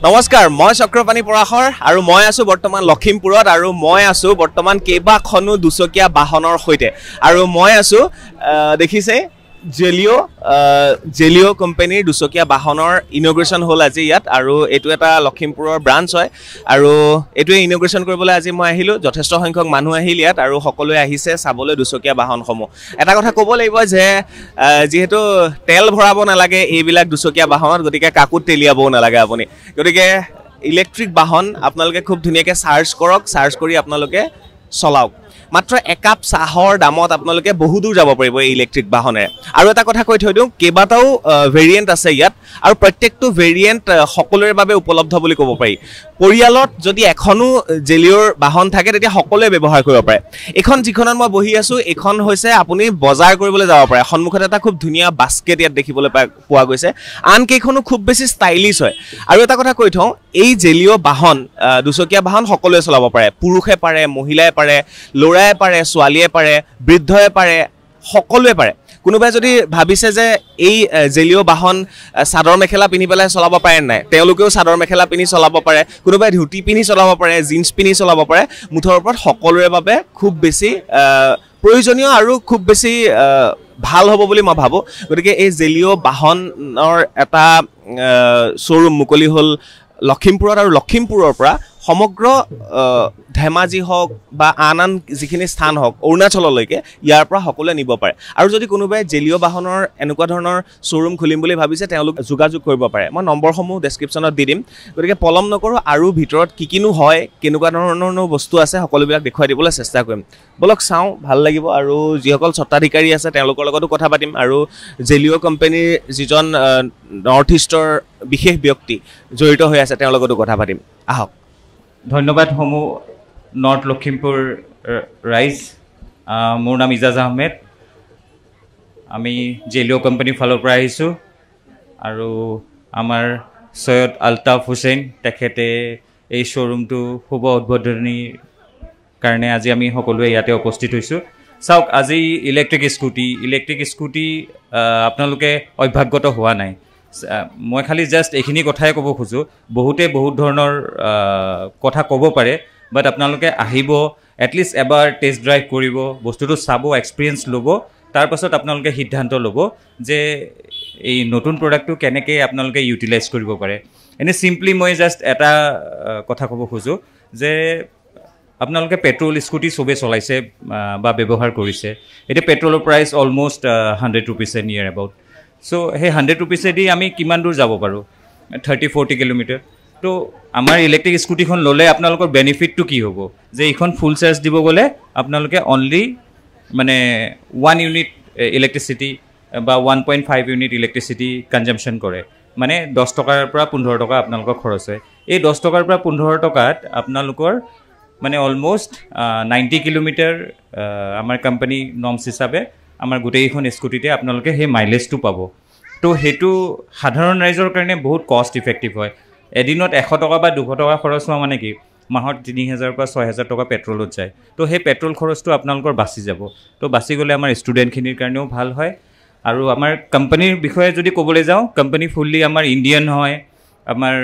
নমস্কাৰ মই চক্ৰপাণী পৰাশৰ আৰু মই আছো বৰ্তমান লখিমপুৰত আৰু মই আছো বৰ্তমান কেইবাখনো দুচকীয়া বাহনৰ সৈতে আৰু মই আছো দেখিছে জেলিও কোম্পানীৰ দুচকীয়া বাহনৰ ইনগ্ৰেশ্যন হ'ল আজি ইয়াত আৰু এইটো এটা লখিমপুৰৰ ব্ৰাঞ্চ হয় আৰু এইটোৱে ইনগ্ৰেশ্যন কৰিবলৈ আজি মই আহিলোঁ যথেষ্ট সংখ্যক মানুহ আহিল ইয়াত আৰু সকলোৱে আহিছে চাবলৈ দুচকীয়া বাহনসমূহ এটা কথা ক'ব লাগিব যে যিহেতু তেল ভৰাব নালাগে এইবিলাক দুচকীয়া বাহনত গতিকে কাকো তেলিয়াবও নালাগে আপুনি গতিকে ইলেক্ট্ৰিক বাহন আপোনালোকে খুব ধুনীয়াকৈ চাৰ্জ কৰক চাৰ্জ কৰি আপোনালোকে চলাওক মাত্ৰ একাপ চাহৰ দামত আপোনালোকে বহু দূৰ যাব পাৰিব এই ইলেক্ট্ৰিক বাহনে আৰু এটা কথা কৈ থৈ দিওঁ কেইবাটাও ভেৰিয়েণ্ট আছে ইয়াত আৰু প্ৰত্যেকটো ভেৰিয়েণ্ট সকলোৰে বাবে উপলব্ধ বুলি ক'ব পাৰি পৰিয়ালত যদি এখনো জেলিঅ'ৰ বাহন থাকে তেতিয়া সকলোৱে ব্যৱহাৰ কৰিব পাৰে এখন যিখনত মই বহি আছোঁ এইখন হৈছে আপুনি বজাৰ কৰিবলৈ যাব পাৰে সন্মুখত এটা খুব ধুনীয়া বাস্কেট ইয়াত দেখিবলৈ পোৱা গৈছে আন কেইখনো খুব বেছি ষ্টাইলিছ হয় আৰু এটা কথা কৈ থওঁ এই জেলিঅ' বাহন দুচকীয়া বাহন সকলোৱে চলাব পাৰে পুৰুষে পাৰে মহিলাই পাৰে ল'ৰাই পাৰে ছোৱালীয়ে পাৰে বৃদ্ধয়ে পাৰে সকলোৱে পাৰে কোনোবাই যদি ভাবিছে যে এই জেলিঅ' বাহন চাদৰ মেখেলা পিন্ধি পেলাই চলাব পাৰে নাই তেওঁলোকেও চাদৰ মেখেলা পিন্ধি চলাব পাৰে কোনোবাই ধুতি পিন্ধি চলাব পাৰে জিন্স পিন্ধি চলাব পাৰে মুঠৰ ওপৰত সকলোৰে বাবে খুব বেছি প্ৰয়োজনীয় আৰু খুব বেছি ভাল হ'ব বুলি মই ভাবোঁ গতিকে এই জেলিঅ' বাহনৰ এটা শ্ব'ৰুম মুকলি হ'ল লখিমপুৰত আৰু লখিমপুৰৰ পৰা সমগ্ৰ ধেমাজি হওক বা আন যিখিনি স্থান হওক অৰুণাচললৈকে ইয়াৰ পৰা সকলোৱে নিব পাৰে আৰু যদি কোনোবাই জেলিঅ' বাহনৰ এনেকুৱা ধৰণৰ শ্ব'ৰুম খুলিম বুলি ভাবিছে তেওঁলোক যোগাযোগ কৰিব পাৰে মই নম্বৰসমূহ ডেছক্ৰিপশ্যনত দি দিম গতিকে পলম নকৰোঁ আৰু ভিতৰত কিনো হয় কেনেকুৱা ধৰণৰ বস্তু আছে সকলোবিলাক দেখুৱাই দিবলৈ চেষ্টা কৰিম বলক চাওঁ ভাল লাগিব আৰু যিসকল স্বত্বাধিকাৰী আছে তেওঁলোকৰ লগতো কথা পাতিম আৰু জেলিঅ' কোম্পানীৰ যিজন নৰ্থ ইষ্টৰ বিশেষ ব্যক্তি জড়িত হৈ আছে তেওঁৰ লগতো কথা পাতিম আহক ধন্যবাদ সমূহ নৰ্থ লখিমপুৰ ৰাইজ মোৰ নাম ইজাজ আহমেদ আমি জেলিঅ' কোম্পানীৰ ফালৰ পৰা আহিছোঁ আৰু আমাৰ সৈয়দ আলতাফ হুছেইন তেখেতে এই শ্ব'ৰুমটো শুভ উদ্বোধনীৰ কাৰণে আজি আমি সকলোৱে ইয়াতে উপস্থিত হৈছোঁ চাওক আজি ইলেক্ট্ৰিক স্কুটি আপোনালোকে অভ্যাগত হোৱা নাই মই খালি জাষ্ট এইখিনি কথাই ক'ব খোজোঁ বহুতে বহুত ধৰণৰ কথা ক'ব পাৰে বাট আপোনালোকে আহিব এটলিষ্ট এবাৰ টেষ্ট ড্ৰাইভ কৰিব বস্তুটো চাব এক্সপিৰিয়েঞ্চ ল'ব তাৰপাছত আপোনালোকে সিদ্ধান্ত ল'ব যে এই নতুন প্ৰডাক্টটো কেনেকৈ আপোনালোকে ইউটিলাইজ কৰিব পাৰে এনেই চিম্পলি মই জাষ্ট এটা কথা ক'ব খোজোঁ যে আপোনালোকে পেট্ৰল স্কুটি চবেই চলাইছে বা ব্যৱহাৰ কৰিছে এতিয়া পেট্ৰলৰ প্ৰাইচ অলমষ্ট 100 ৰুপিছে নিয়াৰ এবাউট চ' সেই 100 ৰুপিছেদি আমি কিমান দূৰ যাব পাৰোঁ 30-40 কিলোমিটাৰ তো আমাৰ ইলেক্ট্ৰিক স্কুটিখন ল'লে আপোনালোকৰ বেনিফিটটো কি হ'ব যে এইখন ফুল চাৰ্জ দিব গ'লে আপোনালোকে অনলি মানে 1 ইউনিট ইলেক্ট্ৰিচিটি বা 1.5 ইউনিট ইলেক্ট্ৰিচিটি কনজাম্পশ্যন কৰে মানে 10 টকাৰ পৰা 15 টকা আপোনালোকৰ খৰচ হয় এই 10 টকাৰ পৰা 15 টকাত আপোনালোকৰ মানে অলমষ্ট 90 কিলোমিটাৰ আমাৰ কোম্পানী নৰ্মছ হিচাপে আমাৰ গোটেইখন স্কুটিতে আপোনালোকে সেই মাইলেজটো পাব তো সেইটো সাধাৰণ ৰাইজৰ কাৰণে বহুত কষ্ট ইফেক্টিভ হয় এদিনত 100 টকা বা 200 টকা খৰচ হোৱা মানে কি মাহত 3000 পৰা 6000 টকা পেট্ৰলত যায় তো সেই পেট্ৰল খৰচটো আপোনালোকৰ বাচি যাব তো বাচি গ'লে আমাৰ ষ্টুডেণ্টখিনিৰ কাৰণেও ভাল হয় আৰু আমাৰ কোম্পানীৰ বিষয়ে যদি ক'বলৈ যাওঁ কোম্পানী ফুল্লি আমাৰ ইণ্ডিয়ান হয় আমাৰ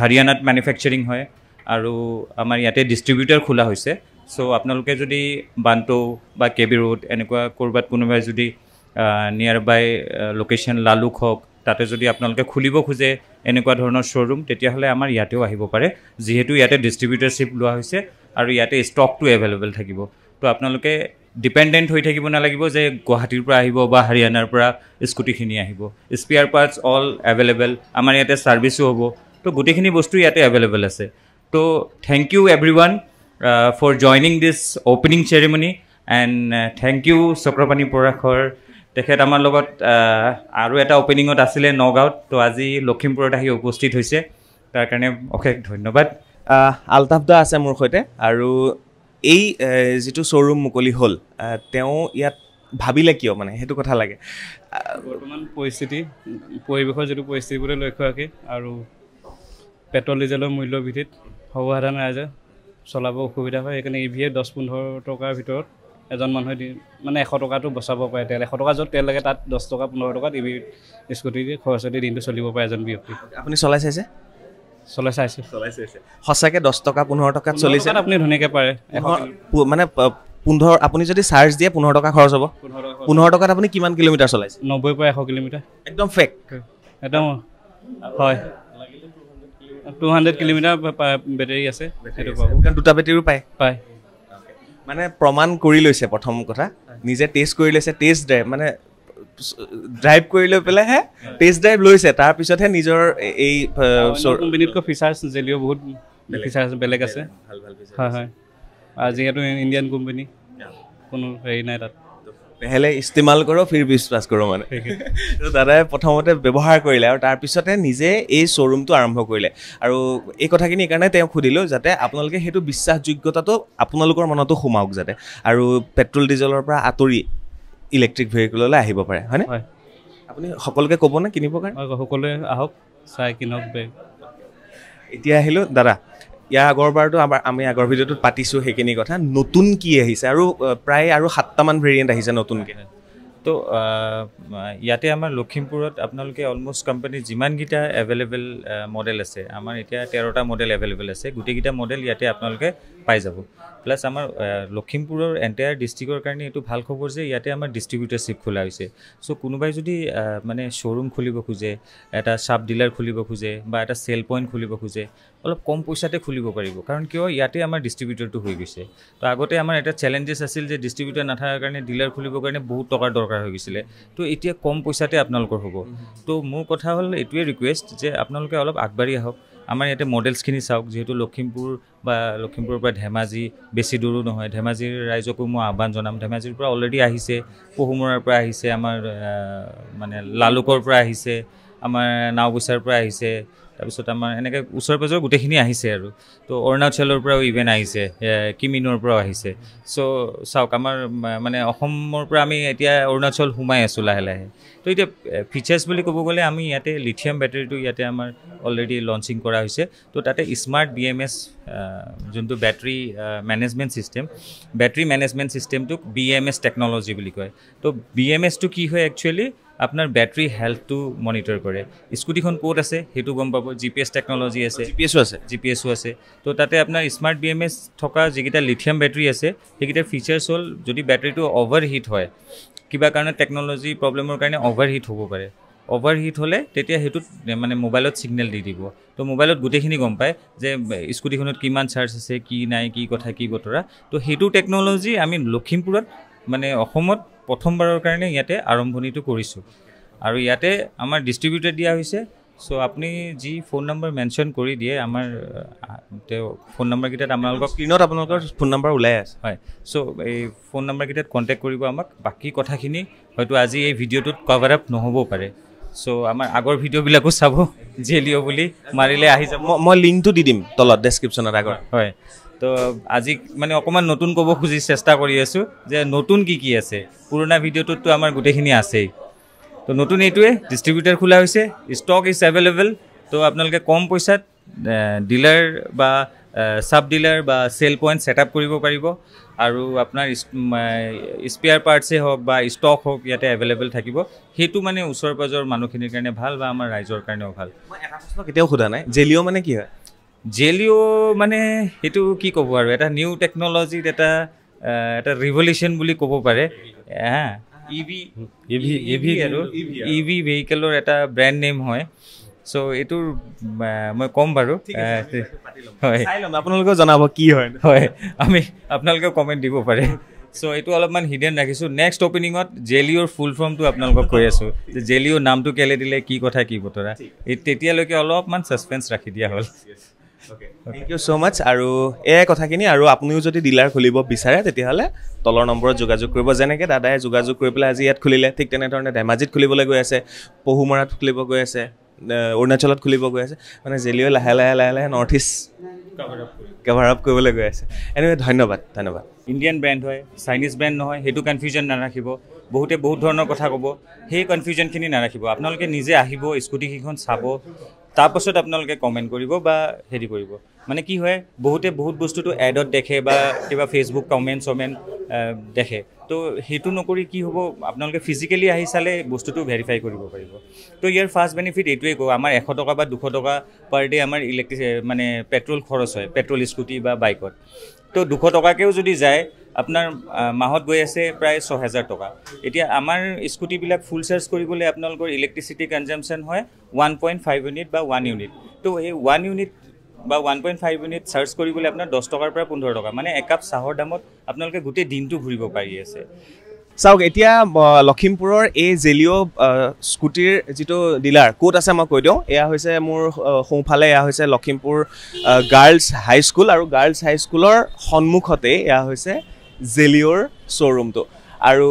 হাৰিয়ানাত মেনুফেকচাৰিং হয় আৰু আমাৰ ইয়াতে ডিষ্ট্ৰিবিউটাৰ খোলা হৈছে চ' আপোনালোকে যদি বান্টো বা কেবি ৰোড এনেকুৱা ক'ৰবাত কোনোবাই যদি নিয়াৰ বাই লোকেশ্যন লালুক হওক তাতে যদি আপোনালোকে খুলিব খোজে এনেকুৱা ধৰণৰ শ্ব'ৰুম তেতিয়াহ'লে আমাৰ ইয়াতেও আহিব পাৰে যিহেতু ইয়াতে ডিষ্ট্ৰিবিউটাৰশ্বিপ লোৱা হৈছে আৰু ইয়াতে ষ্টকটো এভেইলেবল থাকিব তো আপোনালোকে ডিপেণ্ডেণ্ট হৈ থাকিব নালাগিব যে গুৱাহাটীৰ পৰা আহিব বা হাৰিয়ানাৰ পৰা স্কুটিখিনি আহিব স্পেয়াৰ পাৰ্টছ অল এভেইলেবল আমাৰ ইয়াতে ছাৰ্ভিচো হ'ব তো গোটেইখিনি বস্তু ইয়াতে এভেইলেবল আছে তো thank you everyone for joining this opening ceremony and thank you Chakrapani Parashar তেখেত আমাৰ লগত আৰু এটা অপেনিঙত আছিলে নগাঁৱত তো আজি লখিমপুৰত আহি উপস্থিত হৈছে তাৰ কাৰণে অশেষ ধন্যবাদ আলতাফ দা আছে মোৰ সৈতে আৰু এই যিটো শ্ব'ৰুম মুকলি হ'ল তেওঁ ইয়াত ভাবিলে কিয় মানে সেইটো কথা লাগে বৰ্তমান পৰিৱেশৰ যিটো পৰিস্থিতিবোৰে লক্ষ্য ৰাখি আৰু পেট্ৰল ডিজেলৰ মূল্য বৃদ্ধিত সৰ্বসাধাৰণ ৰাইজে চলাব অসুবিধা হয় সেইকাৰণে ইভিয়ে 10-15 টকাৰ ভিতৰত এজন মানুহে মানে 100 টকাটো বচাব পাৰে তেল 100 টকা য'ত তেল লাগে তাত 10 টকা 15 টকাত ইভি স্কুটি খৰচেদি দিনটো চলিব পাৰে এজন ব্যক্তি আপুনি চলাই চাইছে চলাই চাইছোঁ। সঁচাকৈ 10 টকা 15 টকাত চলিছে আপুনি ধুনীয়াকৈ পাৰে মানে 15 আপুনি যদি চাৰ্জ দিয়ে 15 টকা খৰচ হ'ব 15 টকাত আপুনি কিমান কিলোমিটাৰ চলাইছে 90 পৰা 100 কিলোমিটাৰ একদম ফেক একদম হয় 200 কিলোমিটাৰ বেটাৰী আছে সেইটো পাব কাৰণ দুটা বেটেৰীও পায় পায় মানে প্ৰমাণ কৰি লৈছে প্ৰথম কথা নিজে টেষ্ট কৰি লৈছে টেষ্ট ড্ৰাইভ মানে ড্ৰাইভ কৰি লৈ পেলাইহে টেষ্ট ড্ৰাইভ লৈছে তাৰপিছতহে নিজৰ এই কোম্পানীতকৈ ফিচাৰ্ছ জেলিঅ' বহুত ফিচাৰ্ছ বেলেগ আছে হয় হয় আৰু যিহেতু ইণ্ডিয়ান কোম্পানী কোনো হেৰি নাই তাত পেহেলে ইস্তেমাল কৰক ফিৰ বিশ্বাস কৰক মানে দাদাই প্ৰথমতে ব্যৱহাৰ কৰিলে আৰু তাৰপিছতে নিজে এই শ্ব'ৰুমটো আৰম্ভ কৰিলে আৰু এই কথাখিনি এইকাৰণে তেওঁক সুধিলোঁ যাতে আপোনালোকে সেইটো বিশ্বাসযোগ্যতাটো আপোনালোকৰ মনতো সোমাওক যাতে আৰু পেট্ৰল ডিজেলৰ পৰা আঁতৰি ইলেক্ট্ৰিক ভেহিকললৈ আহিব পাৰে হয়নে হয় আপুনি সকলোকে ক'বনে কিনিবৰ কাৰণে সকলোৱে আহক চাই কিনক বেগ এতিয়া আহিলোঁ দাদা ইয়াৰ আগৰবাৰতো আমি আগৰ ভিডিঅ'টোত পাতিছোঁ সেইখিনি কথা নতুন কি আহিছে আৰু প্ৰায় আৰু 7টামান ভেৰিয়েণ্ট আহিছে নতুনকৈ তো ইয়াতে আমাৰ লখিমপুৰত আপোনালোকে অলমষ্ট কোম্পানীৰ যিমানকেইটা এভেইলেবল মডেল আছে আমাৰ এতিয়া 13টা মডেল এভেইলেবল আছে গোটেইকেইটা মডেল ইয়াতে আপোনালোকে পাই যাব প্লাছ আমাৰ লখিমপুৰৰ এণ্টায়াৰ ডিষ্ট্ৰিক্টৰ কাৰণে এইটো ভাল খবৰ যে ইয়াতে আমাৰ ডিষ্ট্ৰিবিউটাৰশ্বিপ খোলা হৈছে চ' কোনোবাই যদি মানে শ্ব'ৰুম খুলিব খোজে এটা চাব ডিলাৰ খুলিব খোজে বা এটা চেল পইণ্ট খুলিব খোজে অলপ কম পইচাতে খুলিব পাৰিব কাৰণ কিয় ইয়াতে আমাৰ ডিষ্ট্ৰিবিউটৰটো হৈ গৈছে তো আগতে আমাৰ এটা চেলেঞ্জেছ আছিল যে ডিষ্ট্ৰিবিউটাৰ নাথাকাৰ কাৰণে ডিলাৰ খুলিবৰ কাৰণে বহুত টকাৰ দৰকাৰ হৈ গৈছিলে তো এতিয়া কম পইচাতে আপোনালোকৰ হ'ব তো মোৰ কথা হ'ল এইটোৱে ৰিকুৱেষ্ট যে আপোনালোকে অলপ আগবাঢ়ি আহক আমাৰ ইয়াতে মডেলছখিনি চাওক যিহেতু লখিমপুৰ বা লখিমপুৰৰ পৰা ধেমাজি বেছি দূৰো নহয় ধেমাজিৰ ৰাইজকো মই আহ্বান জনাম ধেমাজিৰ পৰা অলৰেডি আহিছে পহুমৰাৰ পৰা আহিছে আমাৰ মানে লালুকৰ পৰা আহিছে আমাৰ নাওবৈচাৰ পৰা আহিছে তাৰপিছত আমাৰ এনেকৈ ওচৰ পাজৰ গোটেইখিনি আহিছে আৰু তো অৰুণাচলৰ পৰাও ইভেন আহিছে কিমিনৰ পৰাও আহিছে চ' চাওক আমাৰ মানে অসমৰ পৰা আমি এতিয়া অৰুণাচল সোমাই আছোঁ লাহে লাহে তো এতিয়া ফিচাৰ্ছ বুলি ক'ব গ'লে আমি ইয়াতে লিথিয়াম বেটাৰীটো ইয়াতে আমাৰ অলৰেডি লঞ্চিং কৰা হৈছে তো তাতে স্মাৰ্ট BMS যোনটো battery management system battery management ছিষ্টেমটোক BMS টেকন'লজি বুলি কয় তো BMSটো কি হয় একচুৱেলি আপোনাৰ বেটাৰী হেল্থটো মনিটৰ কৰে স্কুটিখন ক'ত আছে সেইটো গম পাব GPS টেকন'লজি আছে GPSও আছে তো তাতে আপোনাৰ স্মাৰ্ট BMS থকা যিকেইটা লিথিয়াম বেটাৰী আছে সেইকেইটাৰ ফিচাৰ্ছ হ'ল যদি বেটাৰীটো অভাৰহিট হয় কিবা কাৰণে টেকন'লজি প্ৰব্লেমৰ কাৰণে অভাৰহিট হ'ব পাৰে অভাৰহিট হ'লে তেতিয়া সেইটোত মানে মোবাইলত ছিগনেল দি দিব তো মোবাইলত গোটেইখিনি গম পায় যে স্কুটিখনত কিমান চাৰ্জ আছে কি নাই কি কথা কি বতৰা তো সেইটো টেকন'লজি আমি লখিমপুৰত মানে অসমত প্ৰথমবাৰৰ কাৰণে ইয়াতে আৰম্ভণিটো কৰিছোঁ আৰু ইয়াতে আমাৰ ডিষ্ট্ৰিবিউটাৰ দিয়া হৈছে চ' আপুনি যি ফোন নম্বৰ মেনশ্যন কৰি দিয়ে আমাৰ তেওঁ ফোন নম্বৰকেইটাত আপোনালোকক স্ক্ৰীণত আপোনালোকৰ ফোন নম্বৰ ওলাই আছে হয় চ' এই ফোন নম্বৰকেইটাত কণ্টেক্ট কৰিব আমাক বাকী কথাখিনি হয়তো আজি এই ভিডিঅ'টোত কভাৰ আপ নহ'বও পাৰে চ' আমাৰ আগৰ ভিডিঅ'বিলাকো চাব জেলিঅ' বুলি মাৰিলে আহি যাব মই লিংকটো দি দিম তলত ডেছক্ৰিপশ্যনত আগৰ হয় তো আজি মানে অকণমান নতুন ক'ব খুজি চেষ্টা কৰি আছোঁ যে নতুন কি আছে পুৰণা ভিডিঅ'টোততো আমাৰ গোটেইখিনি আছেই তো নতুন এইটোৱে ডিষ্ট্ৰিবিউটাৰ খোলা হৈছে ষ্টক ইজ এভেইলেবল তো আপোনালোকে কম পইচাত ডিলাৰ বা চাব ডিলাৰ বা চেল পইণ্ট ছেটআপ কৰিব পাৰিব আৰু আপোনাৰ স্পেয়াৰ পাৰ্টছেই হওক বা ষ্টক হওক ইয়াতে এভেইলেবল থাকিব সেইটো মানে ওচৰ পাজৰ মানুহখিনিৰ কাৰণে ভাল বা আমাৰ ৰাইজৰ কাৰণেও ভাল মই এটা প্ৰশ্ন কেতিয়াও সোধা নাই জেলিঅ' মানে কি হয় জেলিঅ' মানে সেইটো কি ক'ব আৰু এটা নিউ টেকন'লজিত এটা ৰিভলিউশ্যন বুলি ক'ব পাৰে EV ভেহিকেলৰ এটা ব্ৰেণ্ড নেম হয় চ' এইটোৰ মই ক'ম বাৰু হয় আপোনালোকেও জনাব কি হয় হয় আমি আপোনালোকেও কমেণ্ট দিব পাৰে চ' এইটো অলপমান হিডেন ৰাখিছোঁ নেক্সট অপেনিঙত জেলিঅ'ৰ ফুল ফৰ্মটো আপোনালোকক কৈ আছোঁ যে জেলিঅ' নামটো কেলৈ দিলে কি কথা কি বতৰা তেতিয়ালৈকে অলপমান ছাছপেন্স ৰাখি দিয়া হ'ল থেংক ইউ ছ' মাছ আৰু এয়াই কথাখিনি আৰু আপুনিও যদি ডিলাৰ খুলিব বিচাৰে তেতিয়াহ'লে তলৰ নম্বৰত যোগাযোগ কৰিব যেনেকৈ দাদাই যোগাযোগ কৰি পেলাই আজি ইয়াত খুলিলে ঠিক তেনেধৰণে ধেমাজিত খুলিবলৈ গৈ আছে পহুমৰাত খুলিব গৈ আছে অৰুণাচলত খুলিব গৈ আছে মানে জেলিঅ' লাহে লাহে নৰ্থ ইষ্ট কভাৰ আপ কৰিবলৈ গৈ আছে এনিৱে ধন্যবাদ ইণ্ডিয়ান ব্ৰেণ্ড হয় চাইনিজ ব্ৰেণ্ড নহয় সেইটো কনফিউজন নাৰাখিব বহুতে বহুত ধৰণৰ কথা ক'ব সেই কনফিউজনখিনি নাৰাখিব আপোনালোকে নিজে আহিব স্কুটিকেইখন চাব তাৰপাছত আপোনালোকে কমেণ্ট কৰিব বা হেৰি কৰিব মানে কি হয় বহুতে বহুত বস্তুটো এডত দেখে বা কিবা ফেচবুক কমেণ্ট দেখে তো সেইটো নকৰি কি হ'ব আপোনালোকে ফিজিকেলি আহি চালে বস্তুটো ভেৰিফাই কৰিব পাৰিব তো ইয়াৰ ফাৰ্ষ্ট বেনিফিট এইটোৱেই কওঁ আমাৰ 100 টকা বা 200 টকা পাৰ ডে আমাৰ মানে পেট্ৰল খৰচ হয় পেট্ৰল স্কুটি বা বাইকত তো 200 টকাকেও যদি যায় আপোনাৰ মাহত গৈ আছে প্ৰায় 6000 টকা এতিয়া আমাৰ স্কুটিবিলাক ফুল চাৰ্জ কৰিবলৈ আপোনালোকৰ ইলেক্ট্ৰিচিটি কনজাম্পশ্যন হয় 1.5 ইউনিট বা 1 ইউনিট তো এই 1 ইউনিট বা 1.5 ইউনিট চাৰ্জ কৰিবলৈ আপোনাৰ 10 টকাৰ পৰা 15 টকা মানে একাপ চাহৰ দামত আপোনালোকে গোটেই দিনটো ঘূৰিব পাৰি আছে চাওক এতিয়া লখিমপুৰৰ এই জেলিঅ' স্কুটিৰ যিটো ডিলাৰ ক'ত আছে মই কৈ দিওঁ এয়া হৈছে মোৰ সোঁফালে এয়া হৈছে লখিমপুৰ গাৰ্লছ হাইস্কুল আৰু গাৰ্লছ হাইস্কুলৰ সন্মুখতে এয়া হৈছে জেলিঅ'ৰ শ্ব'ৰুমটো আৰু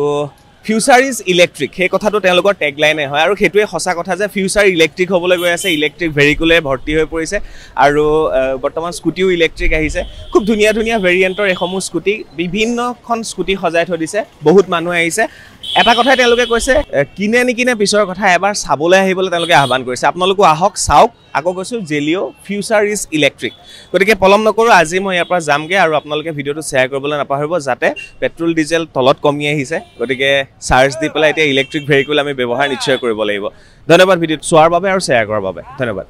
ফিউচাৰ ইজ ইলেক্ট্ৰিক সেই কথাটো তেওঁলোকৰ টেগলাইনে হয় আৰু সেইটোৱে সঁচা কথা যে ফিউচাৰ ইলেক্ট্ৰিক হ'বলৈ গৈ আছে ইলেক্ট্ৰিক ভেহিকুলে ভৰ্তি হৈ পৰিছে আৰু বৰ্তমান স্কুটিও ইলেক্ট্ৰিক আহিছে খুব ধুনীয়া ধুনীয়া ভেৰিয়েণ্টৰ এইসমূহ স্কুটি বিভিন্নখন স্কুটি সজাই থৈ দিছে বহুত মানুহ আহিছে এটা কথাই তেওঁলোকে কৈছে কিনে নিকিনে পিছৰ কথা এবাৰ চাবলৈ আহিবলৈ তেওঁলোকে আহ্বান কৰিছে আপোনালোকো আহক চাওক আকৌ কৈছোঁ জেলিঅ' ফিউচাৰ ইজ ইলেক্ট্ৰিক গতিকে পলম নকৰোঁ আজি মই ইয়াৰ পৰা যামগৈ আৰু আপোনালোকে ভিডিঅ'টো শ্বেয়াৰ কৰিবলৈ নাপাহৰিব যাতে পেট্ৰল ডিজেল তলত কমি আহিছে গতিকে চাৰ্জ দি পেলাই এতিয়া ইলেক্ট্ৰিক ভেহিকুল আমি ব্যৱহাৰ নিশ্চয় কৰিব লাগিব ধন্যবাদ ভিডিঅ'টো চোৱাৰ বাবে আৰু শ্বেয়াৰ কৰাৰ বাবে ধন্যবাদ